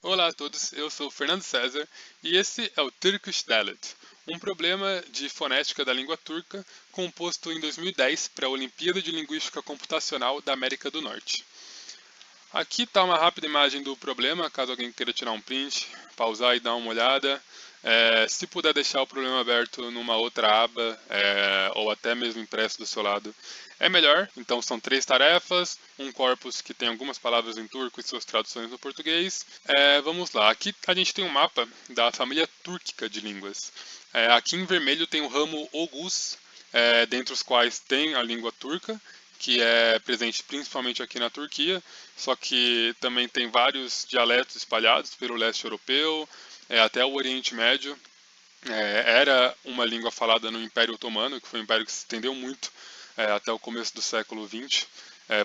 Olá a todos, eu sou o Fernando César e esse é o Turkish Dialect, um problema de fonética da língua turca composto em 2010 para a Olimpíada de Linguística Computacional da América do Norte. Aqui está uma rápida imagem do problema, caso alguém queira tirar um print, pausar e dar uma olhada. Se puder deixar o problema aberto numa outra aba, ou até mesmo impresso do seu lado, é melhor. Então são 3 tarefas, um corpus que tem algumas palavras em turco e suas traduções no português. Vamos lá, aqui a gente tem um mapa da família túrquica de línguas. Aqui em vermelho tem o ramo Oghuz, dentre os quais tem a língua turca, que é presente principalmente aqui na Turquia, só que também tem vários dialetos espalhados pelo leste europeu, até o Oriente Médio. Era uma língua falada no Império Otomano, que foi um império que se estendeu muito até o começo do século XX,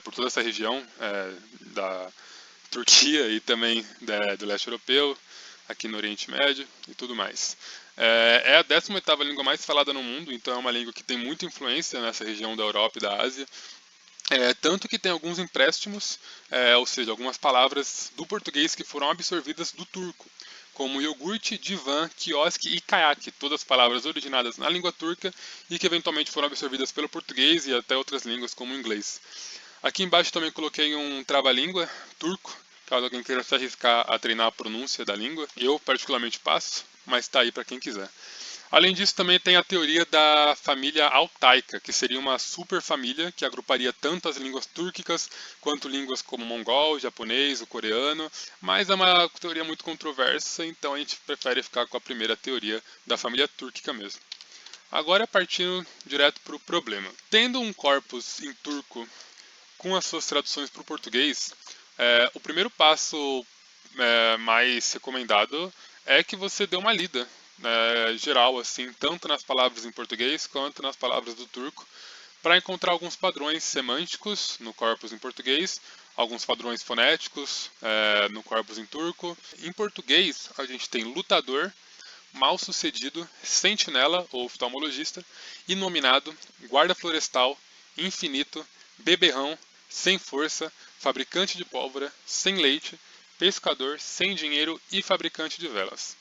por toda essa região da Turquia e também do leste europeu, aqui no Oriente Médio e tudo mais. É a 18ª língua mais falada no mundo, então é uma língua que tem muita influência nessa região da Europa e da Ásia. Tanto que tem alguns empréstimos, ou seja, algumas palavras do português que foram absorvidas do turco, como iogurte, divã, quiosque e caiaque, todas palavras originadas na língua turca e que eventualmente foram absorvidas pelo português e até outras línguas como o inglês. Aqui embaixo também coloquei um trava-língua turco, caso alguém queira se arriscar a treinar a pronúncia da língua. Eu particularmente passo, mas está aí para quem quiser. Além disso, também tem a teoria da família altaica, que seria uma superfamília que agruparia tanto as línguas túrquicas quanto línguas como o mongol, o japonês, o coreano, mas é uma teoria muito controversa, então a gente prefere ficar com a primeira teoria da família túrquica mesmo. Agora, partindo direto para o problema. Tendo um corpus em turco com as suas traduções para o português, o primeiro passo mais recomendado é que você dê uma lida geral, assim, tanto nas palavras em português quanto nas palavras do turco, para encontrar alguns padrões semânticos no corpus em português, alguns padrões fonéticos no corpus em turco. Em português, a gente tem lutador, mal-sucedido, sentinela ou oftalmologista, inominado, guarda florestal, infinito, beberrão, sem força, fabricante de pólvora, sem leite, pescador, sem dinheiro e fabricante de velas.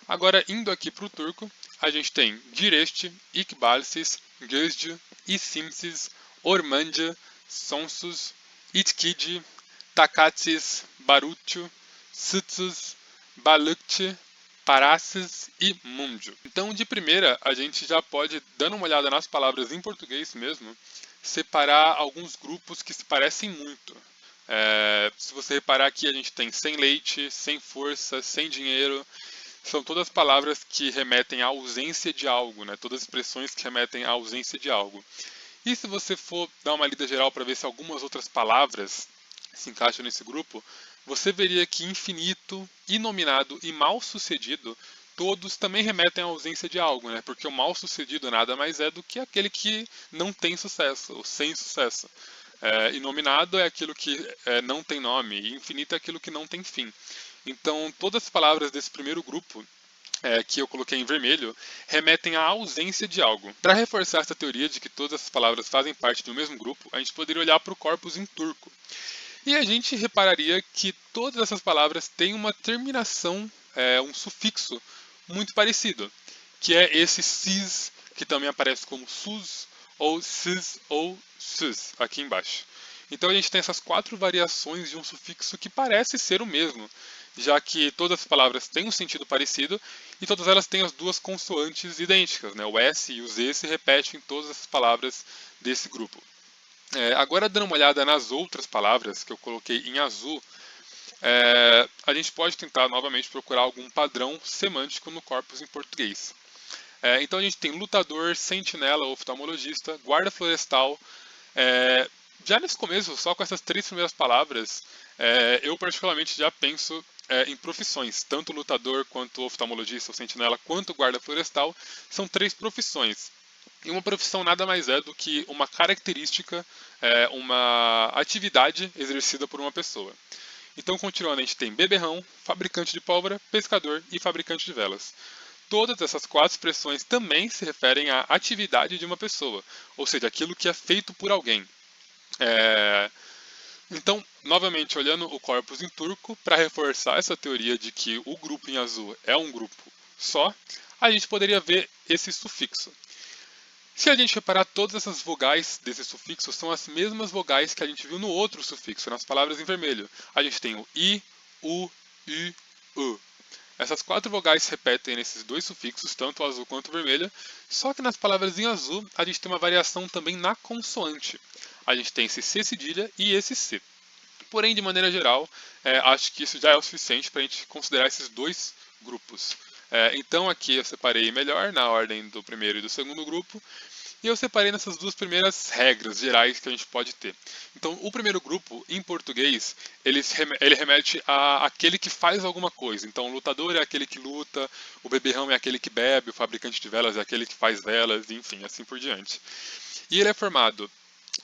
Agora, indo aqui para o turco, a gente tem Direste, Ikbalsis, Gözcü, Isimsiz, Ormanca, Sonsus, Itkidi, Takatsis, Barutçu, Sıtsız, Balıkçı, Parasses e Mumju. Então, de primeira, a gente já pode, dando uma olhada nas palavras em português mesmo, separar alguns grupos que se parecem muito. Se você reparar aqui, a gente tem sem leite, sem força, sem dinheiro. São todas palavras que remetem à ausência de algo, né? Todas expressões que remetem à ausência de algo. E se você for dar uma lida geral para ver se algumas outras palavras se encaixam nesse grupo, você veria que infinito, inominado e mal-sucedido, todos também remetem à ausência de algo, né? Porque o mal-sucedido nada mais é do que aquele que não tem sucesso, ou sem sucesso. Inominado é aquilo que não tem nome, e infinito é aquilo que não tem fim. Então, todas as palavras desse primeiro grupo que eu coloquei em vermelho, remetem à ausência de algo. Para reforçar essa teoria de que todas essas palavras fazem parte do mesmo grupo, a gente poderia olhar para o corpus em turco. E a gente repararia que todas essas palavras têm uma terminação, um sufixo muito parecido, que é esse cis, que também aparece como sus, ou cis, ou sus, aqui embaixo. Então a gente tem essas 4 variações de um sufixo que parece ser o mesmo, já que todas as palavras têm um sentido parecido e todas elas têm as 2 consoantes idênticas, né? O S e o Z se repetem em todas as palavras desse grupo. Agora, dando uma olhada nas outras palavras que eu coloquei em azul, a gente pode tentar novamente procurar algum padrão semântico no corpus em português. Então a gente tem lutador, sentinela, oftalmologista, guarda florestal. Já nesse começo, só com essas 3 primeiras palavras, eu particularmente já penso em profissões. Tanto lutador, quanto oftalmologista ou sentinela, quanto guarda florestal, são 3 profissões. E uma profissão nada mais é do que uma característica, uma atividade exercida por uma pessoa. Então, continuando, a gente tem beberrão, fabricante de pólvora, pescador e fabricante de velas. Todas essas 4 expressões também se referem à atividade de uma pessoa, ou seja, aquilo que é feito por alguém. Então, novamente, olhando o corpus em turco, para reforçar essa teoria de que o grupo em azul é um grupo só, a gente poderia ver esse sufixo. Se a gente reparar, todas essas vogais desse sufixo são as mesmas vogais que a gente viu no outro sufixo, nas palavras em vermelho. A gente tem o I, U, I, U. Essas 4 vogais se repetem nesses dois sufixos, tanto o azul quanto o vermelho, só que nas palavras em azul a gente tem uma variação também na consoante. A gente tem esse C cedilha e esse C. Porém, de maneira geral, acho que isso já é o suficiente para a gente considerar esses dois grupos. Então aqui eu separei melhor na ordem do primeiro e do segundo grupo, e eu separei nessas duas primeiras regras gerais que a gente pode ter. Então, o primeiro grupo, em português, ele remete a aquele que faz alguma coisa. Então, o lutador é aquele que luta, o beberrão é aquele que bebe, o fabricante de velas é aquele que faz velas, enfim, assim por diante. E ele é formado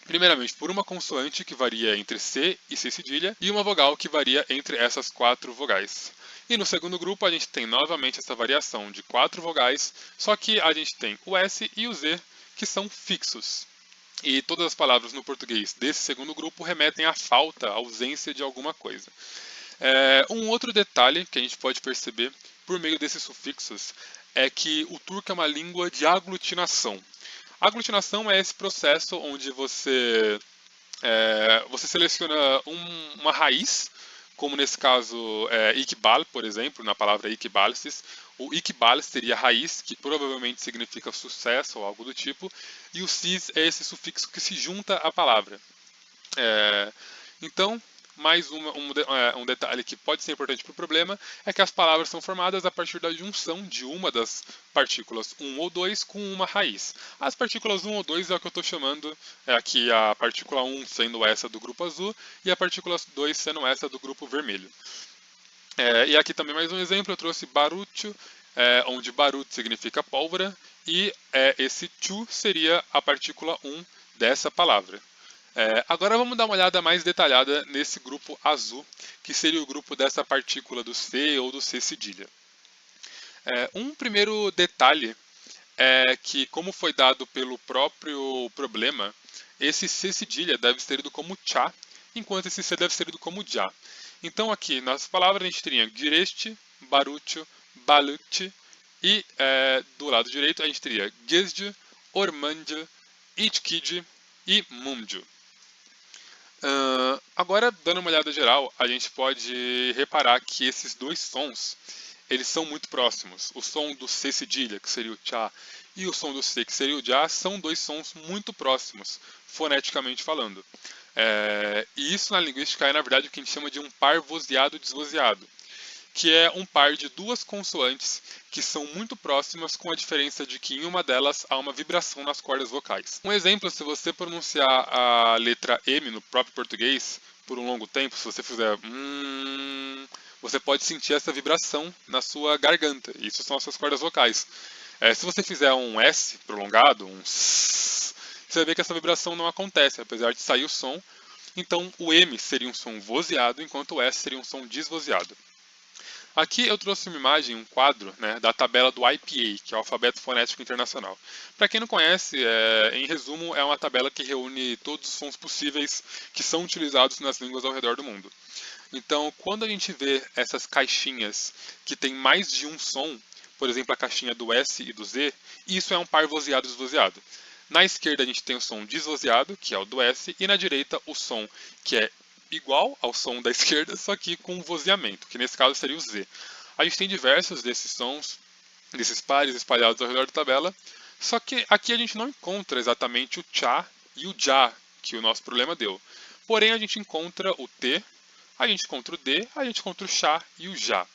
primeiramente por uma consoante que varia entre C e C cedilha e uma vogal que varia entre essas 4 vogais. E no segundo grupo a gente tem novamente essa variação de 4 vogais, só que a gente tem o S e o Z que são fixos. E todas as palavras no português desse segundo grupo remetem à falta, à ausência de alguma coisa. Um outro detalhe que a gente pode perceber por meio desses sufixos é que o turco é uma língua de aglutinação. A aglutinação é esse processo onde você seleciona uma raiz, como nesse caso Iqbal, por exemplo, na palavra Iqbalsis. O Iqbal seria raiz, que provavelmente significa sucesso ou algo do tipo, e o cis é esse sufixo que se junta à palavra. Então, mais um detalhe que pode ser importante para o problema é que as palavras são formadas a partir da junção de uma das partículas 1 ou 2 com uma raiz. As partículas 1 ou 2 é o que eu estou chamando aqui a partícula 1 sendo essa do grupo azul e a partícula 2 sendo essa do grupo vermelho. E aqui também mais um exemplo, eu trouxe barutio, onde barut significa pólvora e esse chu seria a partícula 1 dessa palavra. Agora vamos dar uma olhada mais detalhada nesse grupo azul, que seria o grupo dessa partícula do C ou do C cedilha. Um primeiro detalhe é que, como foi dado pelo próprio problema, esse C cedilha deve ser lido como cha, enquanto esse C deve ser lido como ja. Então aqui, nas palavras, a gente teria gireste, barutio, baluti, e do lado direito a gente teria gesdju, ormandio, itkid e mumdio. Agora, dando uma olhada geral, a gente pode reparar que esses dois sons, eles são muito próximos. O som do C cedilha, que seria o cha, e o som do C, que seria o ja, são dois sons muito próximos, foneticamente falando. E isso na linguística é, na verdade, o que a gente chama de um par vozeado-desvozeado, que é um par de duas consoantes que são muito próximas, com a diferença de que em uma delas há uma vibração nas cordas vocais. Um exemplo, se você pronunciar a letra M no próprio português por um longo tempo, se você fizer você pode sentir essa vibração na sua garganta. Isso são as suas cordas vocais. Se você fizer um S prolongado, um S, você vai ver que essa vibração não acontece, apesar de sair o som. Então o M seria um som vozeado, enquanto o S seria um som desvozeado. Aqui eu trouxe uma imagem, um quadro, da tabela do IPA, que é o Alfabeto Fonético Internacional. Para quem não conhece, em resumo, é uma tabela que reúne todos os sons possíveis que são utilizados nas línguas ao redor do mundo. Então, quando a gente vê essas caixinhas que tem mais de um som, por exemplo, a caixinha do S e do Z, isso é um par vozeado e desvozeado. Na esquerda a gente tem o som desvozeado, que é o do S, e na direita o som que é igual ao som da esquerda, só que com vozeamento, que nesse caso seria o Z. A gente tem diversos desses sons, desses pares espalhados ao redor da tabela, só que aqui a gente não encontra exatamente o cha e o ja, que o nosso problema deu. Porém, a gente encontra o T, a gente encontra o D, a gente encontra o chá e o já.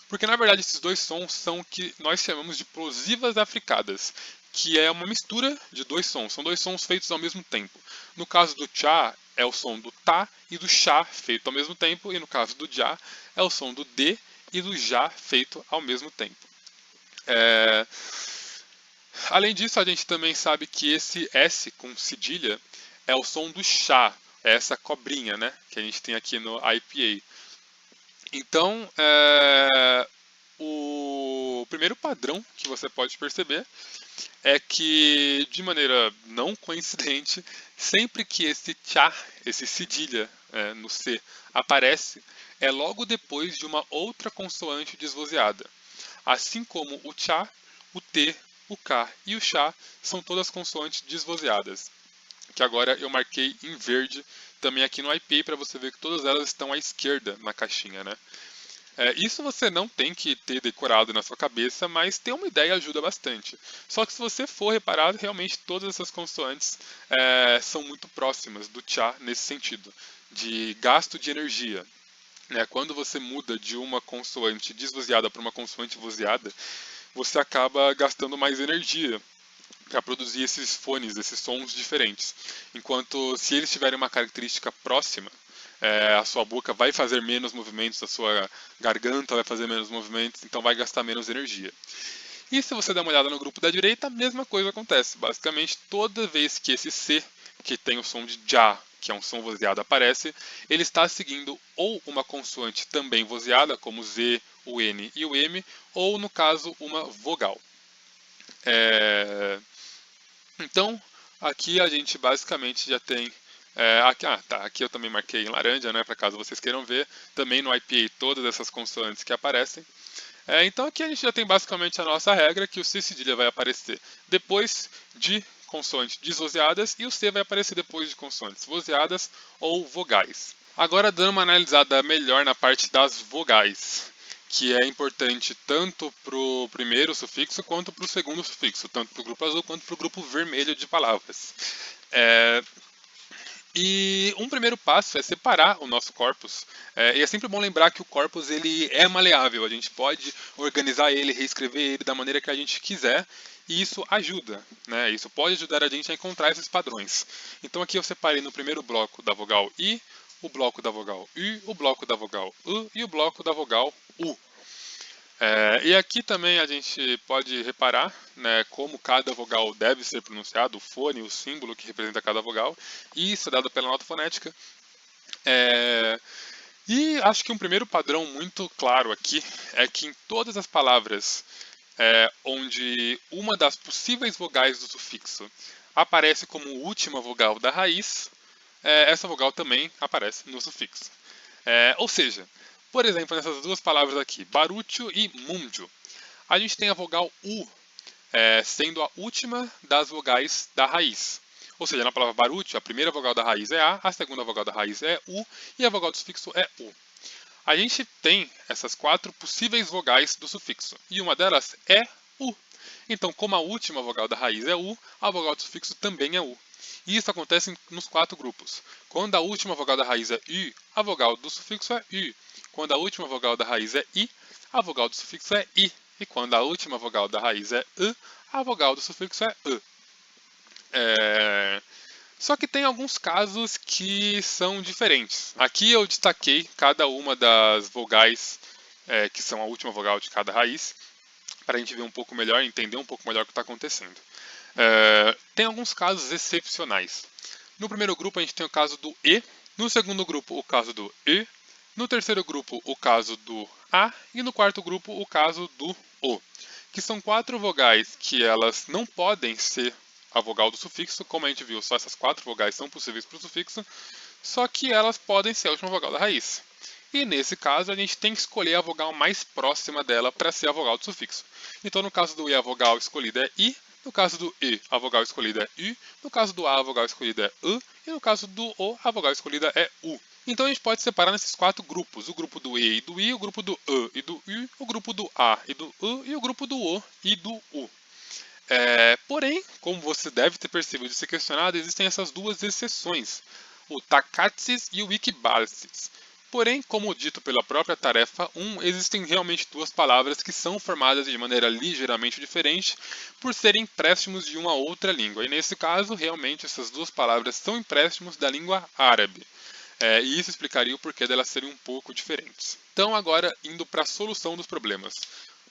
Porque na verdade esses dois sons são o que nós chamamos de plosivas africadas, que é uma mistura de dois sons, são dois sons feitos ao mesmo tempo. No caso do chá, é o som do tá e do chá feito ao mesmo tempo, e no caso do já, é o som do d e do já feito ao mesmo tempo. Além disso, a gente também sabe que esse S com cedilha é o som do chá, é essa cobrinha, que a gente tem aqui no IPA. Então, o primeiro padrão que você pode perceber é que, de maneira não coincidente, sempre que esse cha, esse cedilha, no C aparece é logo depois de uma outra consoante desvozeada. Assim como o tchá, o T, o K e o chá são todas consoantes desvozeadas, que agora eu marquei em verde também aqui no IPA para você ver que todas elas estão à esquerda na caixinha, né? Isso você não tem que ter decorado na sua cabeça, mas ter uma ideia ajuda bastante. Só que se você for reparar, realmente todas essas consoantes são muito próximas do tchá nesse sentido, de gasto de energia. Quando você muda de uma consoante desvozeada para uma consoante vozeada, você acaba gastando mais energia para produzir esses fones, esses sons diferentes. Enquanto se eles tiverem uma característica próxima, a sua boca vai fazer menos movimentos, a sua garganta vai fazer menos movimentos, então vai gastar menos energia. E se você der uma olhada no grupo da direita, a mesma coisa acontece. Basicamente, toda vez que esse C, que tem o som de já, que é um som vozeado, aparece, ele está seguindo ou uma consoante também vozeada, como o Z, o N e o M, ou, no caso, uma vogal. Então, aqui a gente basicamente já tem... aqui eu também marquei em laranja, né, para caso vocês queiram ver. Também no IPA todas essas consoantes que aparecem. Então aqui a gente já tem basicamente a nossa regra, que o C cedilha vai aparecer depois de consoantes desvozeadas e o C vai aparecer depois de consoantes vozeadas ou vogais. Agora dando uma analisada melhor na parte das vogais, que é importante tanto para o primeiro sufixo quanto para o segundo sufixo, tanto para o grupo azul quanto para o grupo vermelho de palavras. E um primeiro passo é separar o nosso corpus. E é sempre bom lembrar que o corpus ele é maleável, a gente pode organizar ele, reescrever ele da maneira que a gente quiser, e isso ajuda, né? Isso pode ajudar a gente a encontrar esses padrões. Então aqui eu separei no primeiro bloco da vogal I, o bloco da vogal U, o bloco da vogal U e o bloco da vogal U. E aqui também a gente pode reparar, né, como cada vogal deve ser pronunciado, o fone, o símbolo que representa cada vogal, e isso é dado pela nota fonética. E acho que um primeiro padrão muito claro aqui é que em todas as palavras onde uma das possíveis vogais do sufixo aparece como última vogal da raiz, essa vogal também aparece no sufixo. Ou seja, por exemplo, nessas duas palavras aqui, barúcio e múndio, a gente tem a vogal U sendo a última das vogais da raiz. Ou seja, na palavra barúcio, a primeira vogal da raiz é A, segunda vogal da raiz é U e a vogal do sufixo é U. A gente tem essas 4 possíveis vogais do sufixo e uma delas é U. Então, como a última vogal da raiz é U, a vogal do sufixo também é U. E isso acontece nos 4 grupos. Quando a última vogal da raiz é I, a vogal do sufixo é I. Quando a última vogal da raiz é I, a vogal do sufixo é I. E quando a última vogal da raiz é I, a vogal do sufixo é I. Só que tem alguns casos que são diferentes. Aqui eu destaquei cada uma das vogais que são a última vogal de cada raiz, para a gente ver um pouco melhor, entender um pouco melhor o que está acontecendo. Tem alguns casos excepcionais. No primeiro grupo a gente tem o caso do E, no segundo grupo o caso do E, no terceiro grupo o caso do A e no quarto grupo o caso do O, que são 4 vogais que elas não podem ser a vogal do sufixo, como a gente viu, só essas 4 vogais são possíveis para o sufixo, só que elas podem ser a última vogal da raiz. E nesse caso a gente tem que escolher a vogal mais próxima dela para ser a vogal do sufixo. Então no caso do E a vogal escolhida é I, no caso do E a vogal escolhida é I, no caso do A a vogal escolhida é U, e no caso do O a vogal escolhida é U. Então a gente pode separar nesses 4 grupos, o grupo do E e do I, o grupo do U e do U, o grupo do A e do U e o grupo do O e do U. Porém, como você deve ter percebido e se questionado, existem essas duas exceções, o takatsis e o ikibasis. Porém, como dito pela própria tarefa 1, existem realmente duas palavras que são formadas de maneira ligeiramente diferente por serem empréstimos de uma outra língua. E nesse caso, realmente, essas duas palavras são empréstimos da língua árabe. E isso explicaria o porquê delas serem um pouco diferentes. Então, agora, indo para a solução dos problemas.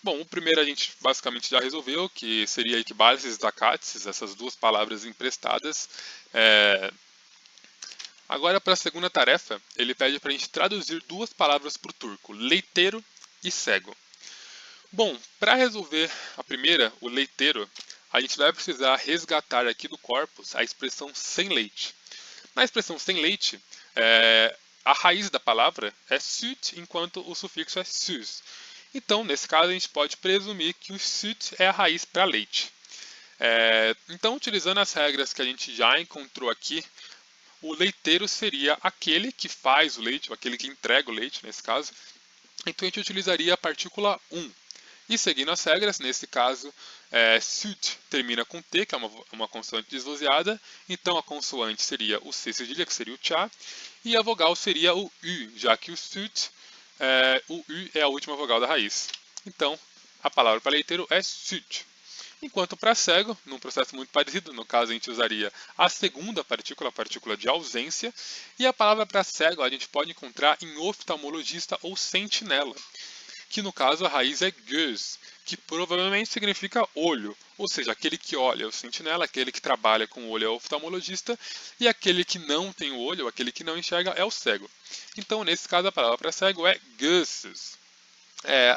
Bom, o primeiro a gente basicamente já resolveu, que seria equibasis e takatsis, essas duas palavras emprestadas. Agora, para a segunda tarefa, ele pede para a gente traduzir duas palavras para o turco, leiteiro e cego. Bom, para resolver a primeira, o leiteiro, a gente vai precisar resgatar aqui do corpus a expressão sem leite. Na expressão sem leite, a raiz da palavra é sut, enquanto o sufixo é sus. Então, nesse caso, a gente pode presumir que o sut é a raiz para leite. Então, utilizando as regras que a gente já encontrou aqui, o leiteiro seria aquele que faz o leite, ou aquele que entrega o leite, nesse caso. Então, a gente utilizaria a partícula 1. E seguindo as regras, nesse caso, sut termina com T, que é uma consoante desvozeada. Então, a consoante seria o C cedilha, que seria o tchá. E a vogal seria o U, já que o sut, o U é a última vogal da raiz. Então, a palavra para leiteiro é sut. Enquanto para cego, num processo muito parecido, no caso a gente usaria a segunda partícula, a partícula de ausência, e a palavra para cego a gente pode encontrar em oftalmologista ou sentinela, que no caso a raiz é göz, que provavelmente significa olho, ou seja, aquele que olha é o sentinela, aquele que trabalha com o olho é o oftalmologista, e aquele que não tem o olho, aquele que não enxerga, é o cego. Então, nesse caso, a palavra para cego é gözes.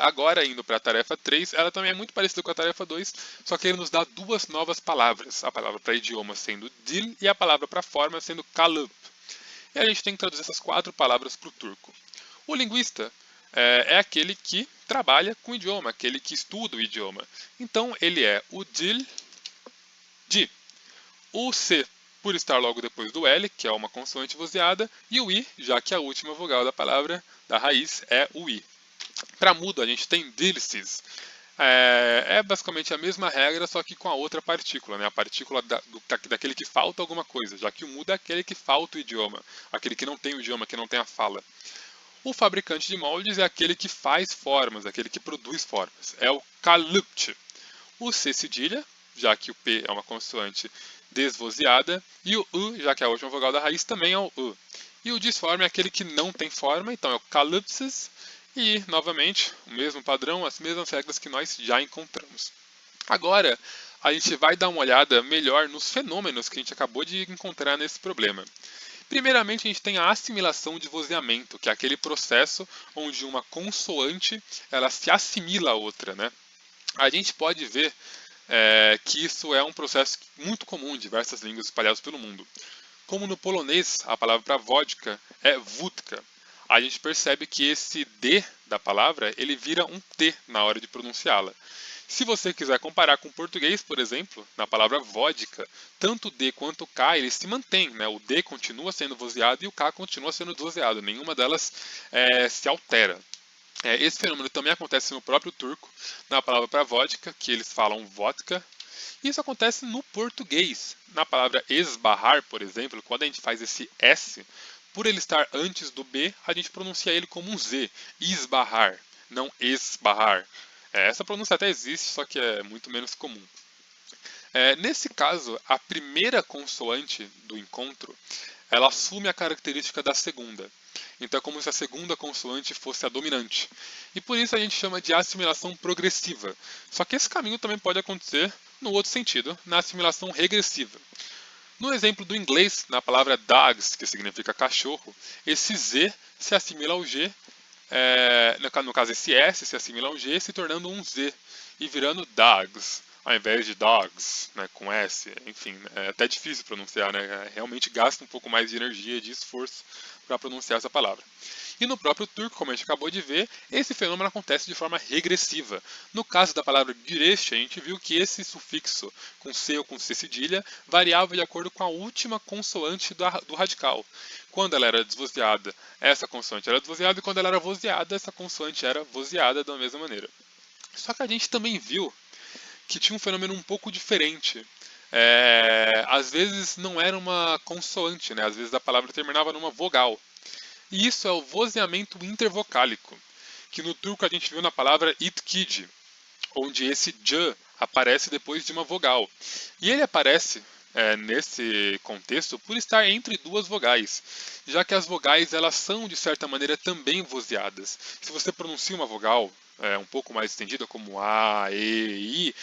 Agora, indo para a tarefa 3, ela também é muito parecida com a tarefa 2, só que ele nos dá duas novas palavras, a palavra para idioma sendo dil e a palavra para forma sendo kalıp. E a gente tem que traduzir essas 4 palavras para o turco. O linguista é aquele que trabalha com o idioma, aquele que estuda o idioma. Então, ele é o dilci. O C, por estar logo depois do L, que é uma consoante vozeada, e o I, já que a última vogal da palavra, da raiz, é o I. Para mudo, a gente tem dilces. É basicamente a mesma regra, só que com a outra partícula, né? A partícula daquele que falta alguma coisa, já que o mudo é aquele que falta o idioma, aquele que não tem o idioma, que não tem a fala. O fabricante de moldes é aquele que faz formas, aquele que produz formas. É o kalıpçı. O C cedilha, já que o P é uma consoante desvozeada, e o U, já que é a última vogal da raiz, também é o U. E o disforme é aquele que não tem forma, então é o kalıpsız. E, novamente, o mesmo padrão, as mesmas regras que nós já encontramos. Agora, a gente vai dar uma olhada melhor nos fenômenos que a gente acabou de encontrar nesse problema. Primeiramente, a gente tem a assimilação de vozeamento, que é aquele processo onde uma consoante ela se assimila a outra, né? A gente pode ver que isso é um processo muito comum em diversas línguas espalhadas pelo mundo. Como no polonês, a palavra para vodka é wódka. A gente percebe que esse D da palavra ele vira um T na hora de pronunciá-la. Se você quiser comparar com o português, por exemplo, na palavra vodka, tanto o D quanto o K eles se mantêm, né? O D continua sendo vozeado e o K continua sendo desvozeado. Nenhuma delas se altera. Esse fenômeno também acontece no próprio turco, na palavra para vodka, que eles falam vodka. Isso acontece no português. Na palavra esbarrar, por exemplo, quando a gente faz esse S, por ele estar antes do B, a gente pronuncia ele como um Z, esbarrar, não esbarrar. Essa pronúncia até existe, só que é muito menos comum. Nesse caso, a primeira consoante do encontro, ela assume a característica da segunda. Então é como se a segunda consoante fosse a dominante. E por isso a gente chama de assimilação progressiva. Só que esse caminho também pode acontecer no outro sentido, na assimilação regressiva. No exemplo do inglês, na palavra dogs, que significa cachorro, esse Z se assimila ao G, no caso esse S se assimila ao G, se tornando um Z e virando dogs, ao invés de dogs, né, com S. Enfim, é até difícil pronunciar, né? Realmente gasta um pouco mais de energia e de esforço para pronunciar essa palavra. E no próprio turco, como a gente acabou de ver, esse fenômeno acontece de forma regressiva. No caso da palavra güreş, a gente viu que esse sufixo com C ou com C cedilha variava de acordo com a última consoante do radical. Quando ela era desvozeada, essa consoante era desvozeada, e quando ela era vozeada, essa consoante era vozeada da mesma maneira. Só que a gente também viu que tinha um fenômeno um pouco diferente. Às vezes não era uma consoante, né? Às vezes a palavra terminava numa vogal. E isso é o vozeamento intervocálico, que no turco a gente viu na palavra itkid, onde esse j aparece depois de uma vogal. E ele aparece nesse contexto por estar entre duas vogais, já que as vogais elas são de certa maneira também vozeadas. Se você pronuncia uma vogal um pouco mais estendida, como A, E, I,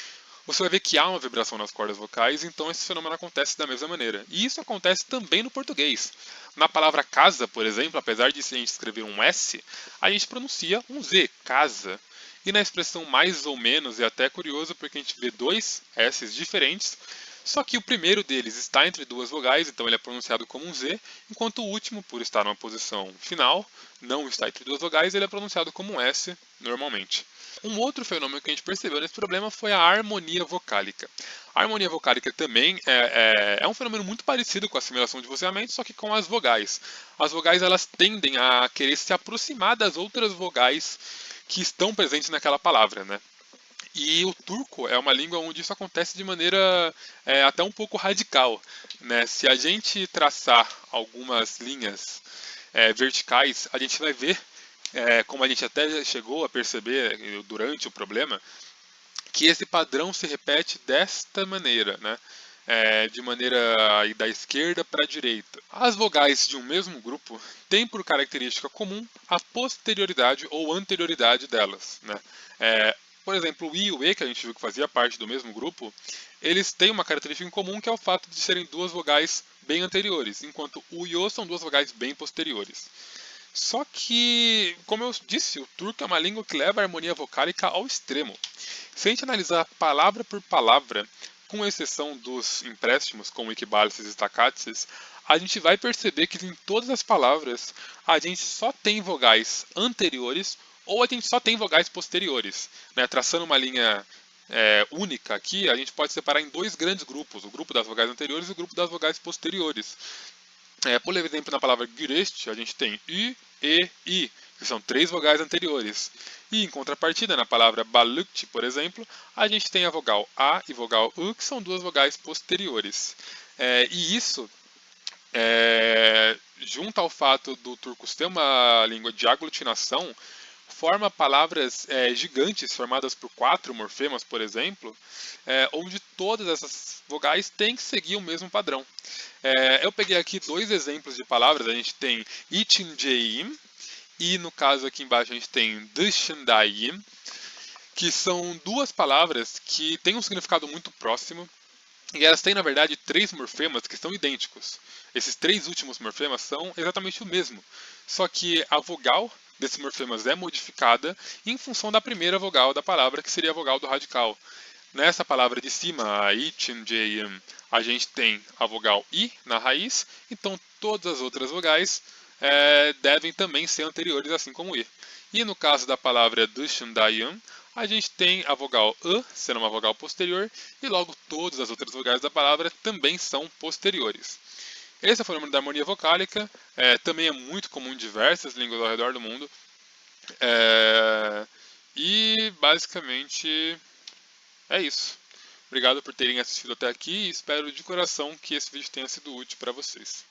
você vai ver que há uma vibração nas cordas vocais, então esse fenômeno acontece da mesma maneira. E isso acontece também no português. Na palavra casa, por exemplo, apesar de a gente escrever um S, a gente pronuncia um Z, casa. E na expressão mais ou menos, é até curioso porque a gente vê dois S's diferentes, Só que o primeiro deles está entre duas vogais, então ele é pronunciado como um Z, enquanto o último, por estar numa posição final, não está entre duas vogais, ele é pronunciado como um S normalmente. Um outro fenômeno que a gente percebeu nesse problema foi a harmonia vocálica. A harmonia vocálica também é um fenômeno muito parecido com a assimilação de vozeamento, só que com as vogais. As vogais elas tendem a querer se aproximar das outras vogais que estão presentes naquela palavra, né? E o turco é uma língua onde isso acontece de maneira até um pouco radical, né? Se a gente traçar algumas linhas verticais, a gente vai ver, como a gente até chegou a perceber durante o problema, que esse padrão se repete desta maneira, né? De maneira aí da esquerda para a direita. As vogais de um mesmo grupo têm por característica comum a posterioridade ou anterioridade delas, né? Por exemplo, o I e o E, que a gente viu que fazia parte do mesmo grupo, eles têm uma característica em comum que é o fato de serem duas vogais bem anteriores, enquanto o e o são duas vogais bem posteriores. Só que, como eu disse, o turco é uma língua que leva a harmonia vocálica ao extremo. Se a gente analisar palavra por palavra, com exceção dos empréstimos, como equibálices e staccatis, a gente vai perceber que em todas as palavras a gente só tem vogais anteriores ou a gente só tem vogais posteriores. Né? Traçando uma linha única aqui, a gente pode separar em dois grandes grupos, o grupo das vogais anteriores e o grupo das vogais posteriores. Por exemplo, na palavra güreş, a gente tem I, E, I, que são três vogais anteriores. E em contrapartida, na palavra balıkçı, por exemplo, a gente tem a vogal A e vogal U, que são duas vogais posteriores. E isso, junto ao fato do turco ser uma língua de aglutinação, forma palavras gigantes formadas por 4 morfemas, por exemplo, onde todas essas vogais têm que seguir o mesmo padrão. Eu peguei aqui dois exemplos de palavras. A gente tem içindeyim e no caso aqui embaixo a gente tem dışındayım, que são duas palavras que têm um significado muito próximo e elas têm na verdade três morfemas que são idênticos. Esses três últimos morfemas são exatamente o mesmo, só que a vogal desses morfemas é modificada em função da primeira vogal da palavra, que seria a vogal do radical. Nessa palavra de cima, a içindeyim, a gente tem a vogal I na raiz, então todas as outras vogais devem também ser anteriores, assim como I. E no caso da palavra dışındayım, a gente tem a vogal E sendo uma vogal posterior, e logo todas as outras vogais da palavra também são posteriores. Esse é o fenômeno da harmonia vocálica, também é muito comum em diversas línguas ao redor do mundo, e basicamente é isso. Obrigado por terem assistido até aqui e espero de coração que esse vídeo tenha sido útil para vocês.